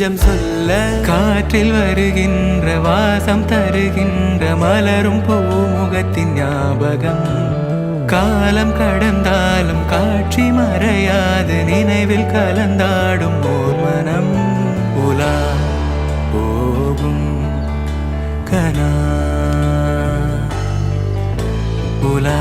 நெஞ்சம் சொல்ல காற்றில் வருகின்ற வாசம் தருகின்ற மலரும் பூமுகத்தின் ஞாபகம் காலம் கடந்தாலும் காட்சி மறையாது நினைவில் கலந்தாடும் ஓர் மனம் உலா போகும் கனா உலா